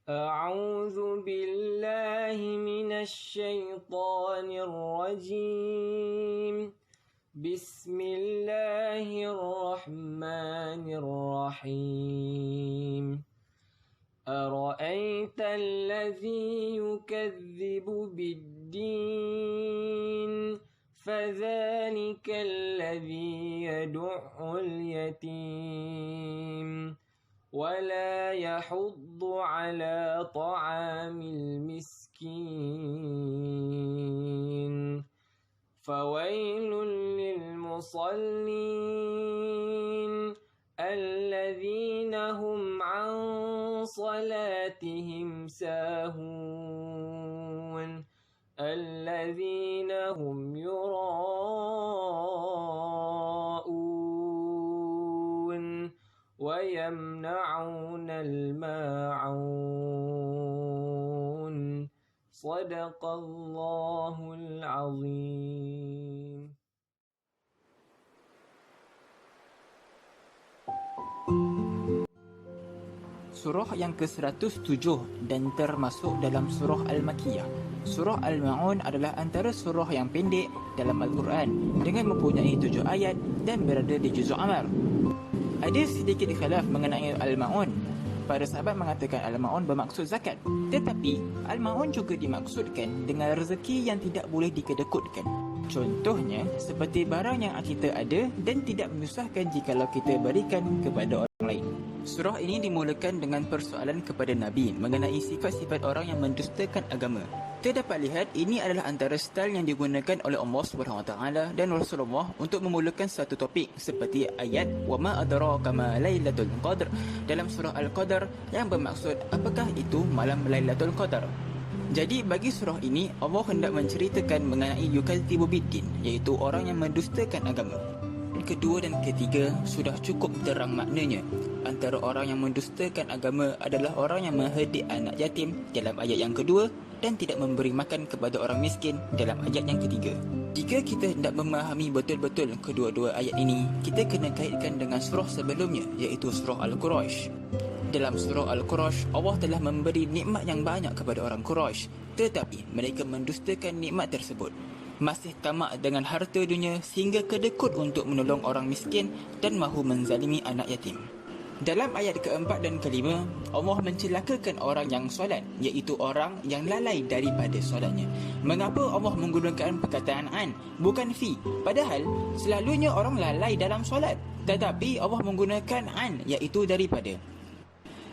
أعوذ بالله من الشيطان الرجيم. بسم الله الرحمن الرحيم. أرأيت الذي يكذب بالدين فذلك الذي يدع اليتيم ولا يحض على طعام المسكين فويل للمصلين الذين هم عن صلاتهم ساهون الذين هم يراءون ويمنعون الماعون. صدق الله العظيم. Surah yang ke-107 dan termasuk dalam surah Al-Makkiyah. Surah Al-Ma'un adalah antara surah yang pendek dalam Al-Quran dengan mempunyai 7 ayat dan berada di juzuk Amar. Ada sedikit khilaf mengenai Al-Ma'un. Para sahabat mengatakan Al-Ma'un bermaksud zakat, tetapi Al-Ma'un juga dimaksudkan dengan rezeki yang tidak boleh dikedekutkan. Contohnya seperti barang yang kita ada dan tidak menyusahkan jikalau kita berikan kepada orang lain. Surah ini dimulakan dengan persoalan kepada Nabi mengenai sifat-sifat orang yang mendustakan agama. Kita dapat lihat ini adalah antara style yang digunakan oleh Allah SWT dan Rasulullah untuk memulakan satu topik seperti ayat wa ma adraka ma lailatul qadr dalam surah Al-Qadar yang bermaksud apakah itu malam Lailatul Qadar. Jadi bagi surah ini Allah hendak menceritakan mengenai yukadzibu biddin, iaitu orang yang mendustakan agama. Kedua dan ketiga sudah cukup terang maknanya. Antara orang yang mendustakan agama adalah orang yang mengherdik anak yatim dalam ayat yang kedua dan tidak memberi makan kepada orang miskin dalam ayat yang ketiga. Jika kita hendak memahami betul-betul kedua-dua ayat ini, kita kena kaitkan dengan surah sebelumnya, iaitu surah Al-Quraisy. Dalam surah Al-Quraisy, Allah telah memberi nikmat yang banyak kepada orang Quraisy, tetapi mereka mendustakan nikmat tersebut. Masih tamak dengan harta dunia sehingga kedekut untuk menolong orang miskin dan mahu menzalimi anak yatim. Dalam ayat keempat dan kelima, Allah mencelakakan orang yang solat, iaitu orang yang lalai daripada solatnya. Mengapa Allah menggunakan perkataan an, bukan fi? Padahal selalunya orang lalai dalam solat, tetapi Allah menggunakan an, iaitu daripada.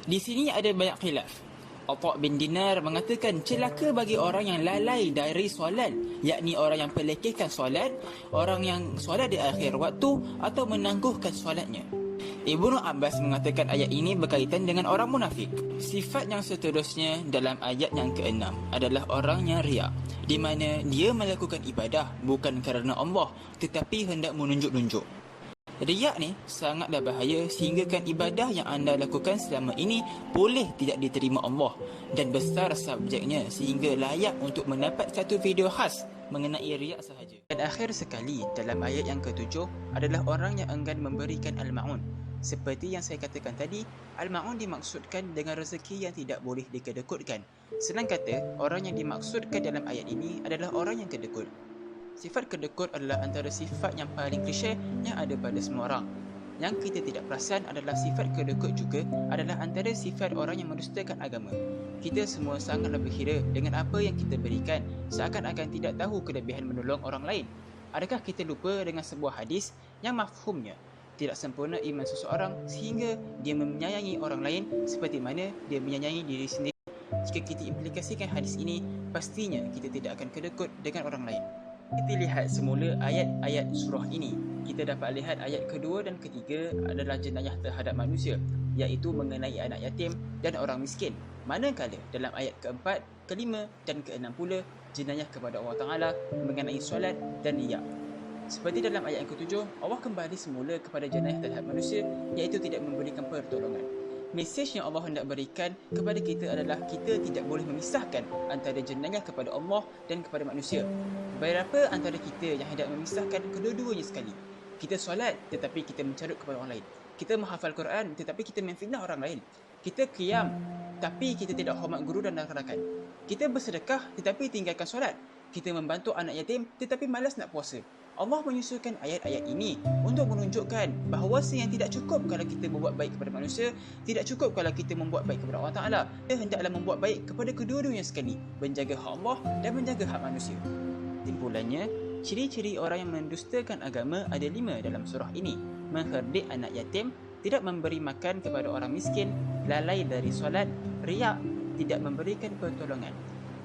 Di sini ada banyak khilaf. Atha bin Dinar mengatakan celaka bagi orang yang lalai dari solat, yakni orang yang pelekehkan solat, orang yang solat di akhir waktu atau menangguhkan solatnya. Ibnu Abbas mengatakan ayat ini berkaitan dengan orang munafik. Sifat yang seterusnya dalam ayat yang ke-6 adalah orang yang riak, di mana dia melakukan ibadah bukan kerana Allah tetapi hendak menunjuk-nunjuk. Riak ni sangatlah bahaya sehinggakan ibadah yang anda lakukan selama ini boleh tidak diterima Allah dan besar subjeknya sehingga layak untuk mendapat satu video khas mengenai riak sahaja. Dan akhir sekali dalam ayat yang ke-7 adalah orang yang enggan memberikan al-ma'un. Seperti yang saya katakan tadi, al-ma'un dimaksudkan dengan rezeki yang tidak boleh dikedekutkan. Senang kata, orang yang dimaksudkan dalam ayat ini adalah orang yang kedekut. Sifat kedekut adalah antara sifat yang paling klise yang ada pada semua orang. Yang kita tidak perasan adalah sifat kedekut juga adalah antara sifat orang yang mendustakan agama. Kita semua sangatlah berkira dengan apa yang kita berikan, seakan-akan tidak tahu kelebihan menolong orang lain. Adakah kita lupa dengan sebuah hadis yang mafhumnya tidak sempurna iman seseorang sehingga dia menyayangi orang lain seperti mana dia menyayangi diri sendiri? Jika kita implikasikan hadis ini, pastinya kita tidak akan kedekut dengan orang lain. Kita lihat semula ayat-ayat surah ini. Kita dapat lihat ayat kedua dan ketiga adalah jenayah terhadap manusia, iaitu mengenai anak yatim dan orang miskin. Manakala dalam ayat keempat, kelima dan keenam pula jenayah kepada Allah Ta'ala mengenai solat dan riya. Seperti dalam ayat yang ketujuh, Allah kembali semula kepada jenayah terhadap manusia, iaitu tidak memberikan pertolongan. Mesej yang Allah hendak berikan kepada kita adalah kita tidak boleh memisahkan antara jenayah kepada Allah dan kepada manusia. Berapa antara kita yang hendak memisahkan kedua-duanya sekali? Kita solat tetapi kita mencarut kepada orang lain. Kita menghafal Quran tetapi kita memfitnah orang lain. Kita qiyam tapi kita tidak hormat guru dan rakan-rakan. Kita bersedekah tetapi tinggalkan solat. Kita membantu anak yatim tetapi malas nak puasa. Allah menyusulkan ayat-ayat ini untuk menunjukkan bahawa yang tidak cukup kalau kita berbuat baik kepada manusia, tidak cukup kalau kita membuat baik kepada Allah Ta'ala. Kita hendaklah membuat baik kepada kedua-duanya sekali, menjaga hak Allah dan menjaga hak manusia. Kesimpulannya, ciri-ciri orang yang mendustakan agama ada 5 dalam surah ini. Mengherdik anak yatim, tidak memberi makan kepada orang miskin, lalai dari solat, riak, tidak memberikan pertolongan.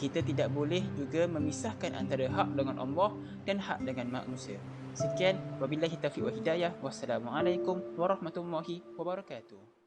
Kita tidak boleh juga memisahkan antara hak dengan Allah dan hak dengan manusia. Sekian, wabillahi taufiq wa hidayah. Wassalamualaikum warahmatullahi wabarakatuh.